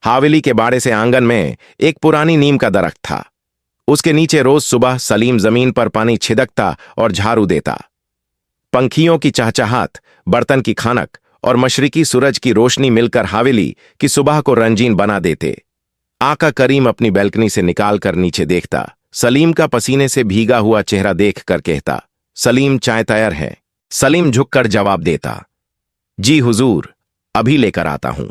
हवेली के बाड़े से आंगन में एक पुरानी नीम का दरख्त था। उसके नीचे रोज सुबह सलीम जमीन पर पानी छिदकता और झाड़ू देता। पंखियों की चहचहाट, बर्तन की खनक और मशरिकी सूरज की रोशनी मिलकर हवेली की सुबह को रंगीन बना देते। आका करीम अपनी बैल्कनी से निकालकर नीचे देखता। सलीम का पसीने से भीगा हुआ चेहरा देखकर कहता, सलीम चाय तैयार है। सलीम झुककर जवाब देता, जी हुजूर, अभी लेकर आता हूं।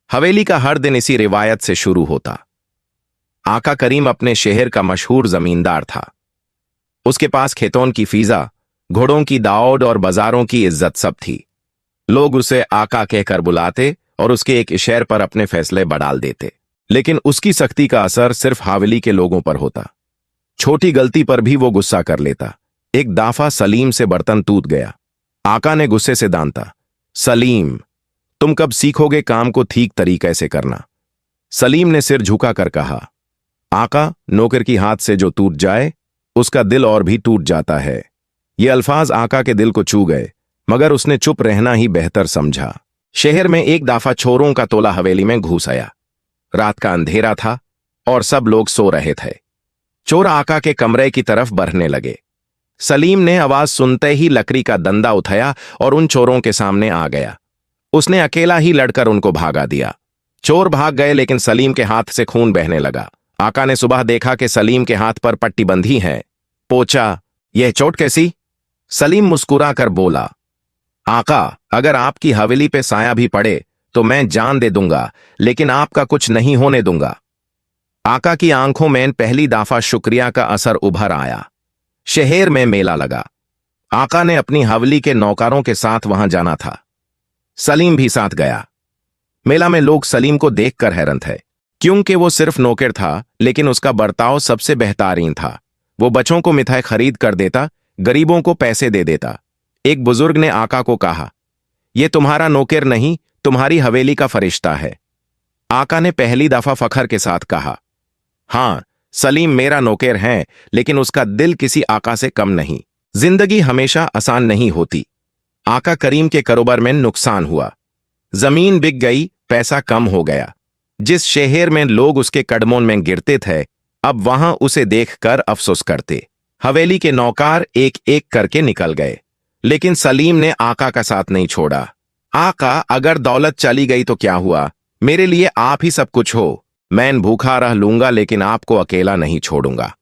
हवेली का हर दिन इसी रिवायत से शुरू होता। आका करीम अपने शहर का मशहूर जमींदार था। उसके पास खेतों की फीजा, घोड़ों की दौड़ और बाजारों की इज्जत सब थी। लोग उसे आका कहकर बुलाते और उसके एक इशारे पर अपने फैसले बदल देते। लेकिन उसकी सख्ती का असर सिर्फ हवेली के लोगों पर होता। छोटी गलती पर भी वो गुस्सा कर लेता। एक दफा सलीम से बर्तन टूट गया। आका ने गुस्से से दांता, सलीम, तुम कब सीखोगे काम को ठीक तरीके से करना? सलीम ने सिर झुकाकर कहा, आका, नौकर की हाथ से जो टूट जाए उसका दिल और भी टूट जाता है। ये अल्फाज आका के दिल को छू गए, मगर उसने चुप रहना ही बेहतर समझा। शहर में एक दफा चोरों का टोला हवेली में घुस आया। रात का अंधेरा था और सब लोग सो रहे थे। चोर आका के कमरे की तरफ बढ़ने लगे। सलीम ने आवाज सुनते ही लकड़ी का डंडा उठाया और उन चोरों के सामने आ गया। उसने अकेला ही लड़कर उनको भागा दिया। चोर भाग गए, लेकिन सलीम के हाथ से खून बहने लगा। आका ने सुबह देखा कि सलीम के हाथ पर पट्टी बंधी है। पूछा, यह चोट कैसी? सलीम मुस्कुराकर बोला, आका, अगर आपकी हवेली पे साया भी पड़े तो मैं जान दे दूंगा, लेकिन आपका कुछ नहीं होने दूंगा। आका की आंखों में पहली दफा शुक्रिया का असर उभर आया। शहर में मेला लगा। आका ने अपनी हवेली के नौकरों के साथ वहां जाना था। सलीम भी साथ गया। मेला में लोग सलीम को देखकर हैरान थे, क्योंकि वो सिर्फ नौकर था, लेकिन उसका बर्ताव सबसे बेहतरीन था। वो बच्चों को मिठाई खरीद कर देता, गरीबों को पैसे दे देता। एक बुजुर्ग ने आका को कहा, यह तुम्हारा नौकर नहीं, तुम्हारी हवेली का फरिश्ता है। आका ने पहली दफा फखर के साथ कहा, हां, सलीम मेरा नौकर है, लेकिन उसका दिल किसी आका से कम नहीं। जिंदगी हमेशा आसान नहीं होती। आका करीम के कारोबार में नुकसान हुआ। जमीन बिक गई, पैसा कम हो गया। जिस शहर में लोग उसके कदमों में गिरते थे, अब वहां उसे देखकर अफसोस करते। हवेली के नौकर एक एक करके निकल गए, लेकिन सलीम ने आका का साथ नहीं छोड़ा। आका, अगर दौलत चली गई तो क्या हुआ? मेरे लिए आप ही सब कुछ हो। मैं भूखा रह लूंगा, लेकिन आपको अकेला नहीं छोड़ूंगा।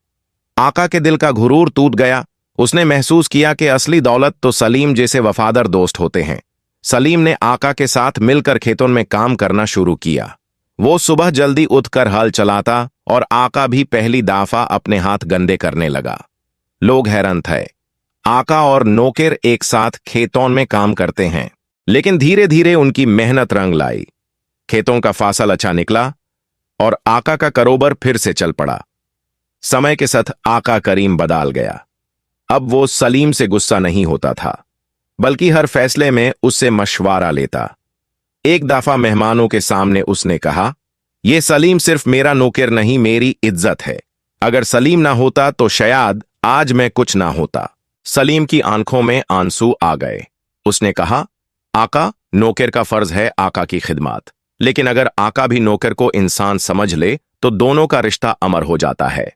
आका के दिल का गुरूर टूट गया। उसने महसूस किया कि असली दौलत तो सलीम जैसे वफादार दोस्त होते हैं। सलीम ने आका के साथ मिलकर खेतों में काम करना शुरू किया। वो सुबह जल्दी उठकर हल चलाता और आका भी पहली दफा अपने हाथ गंदे करने लगा। लोग हैरान थे। आका और नौकर एक साथ खेतों में काम करते हैं, लेकिन धीरे धीरे उनकी मेहनत रंग लाई। खेतों का फसल अच्छा निकला और आका का कारोबार फिर से चल पड़ा। समय के साथ आका करीम बदल गया। अब वो सलीम से गुस्सा नहीं होता था, बल्कि हर फैसले में उससे मशवरा लेता। एक दफा मेहमानों के सामने उसने कहा, यह सलीम सिर्फ मेरा नौकर नहीं, मेरी इज्जत है। अगर सलीम ना होता तो शायद आज मैं कुछ ना होता। सलीम की आंखों में आंसू आ गए। उसने कहा, आका, नौकर का फर्ज है आका की खिदमत, लेकिन अगर आका भी नौकर को इंसान समझ ले तो दोनों का रिश्ता अमर हो जाता है।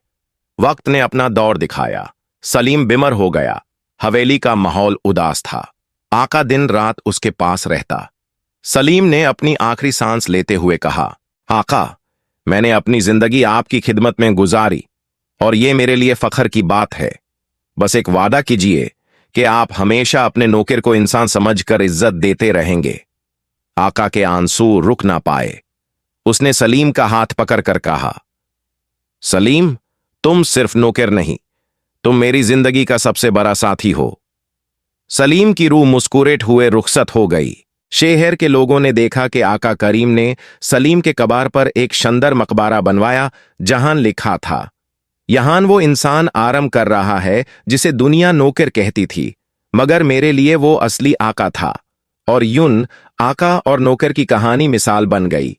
वक्त ने अपना दौर दिखाया। सलीम बीमार हो गया। हवेली का माहौल उदास था। आका दिन रात उसके पास रहता। सलीम ने अपनी आखिरी सांस लेते हुए कहा, आका, मैंने अपनी जिंदगी आपकी खिदमत में गुजारी और यह मेरे लिए फख्र की बात है। बस एक वादा कीजिए कि आप हमेशा अपने नौकर को इंसान समझकर इज्जत देते रहेंगे। आका के आंसू रुक ना पाए। उसने सलीम का हाथ पकड़कर कहा, सलीम, तुम सिर्फ नौकर नहीं, तुम मेरी जिंदगी का सबसे बड़ा साथी हो। सलीम की रूह मुस्कुराते हुए रुखसत हो गई। शहर के लोगों ने देखा कि आका करीम ने सलीम के कबार पर एक शानदार मकबरा बनवाया, जहां लिखा था, यहां वो इंसान आराम कर रहा है जिसे दुनिया नौकर कहती थी, मगर मेरे लिए वो असली आका था। और यूं आका और नौकर की कहानी मिसाल बन गई।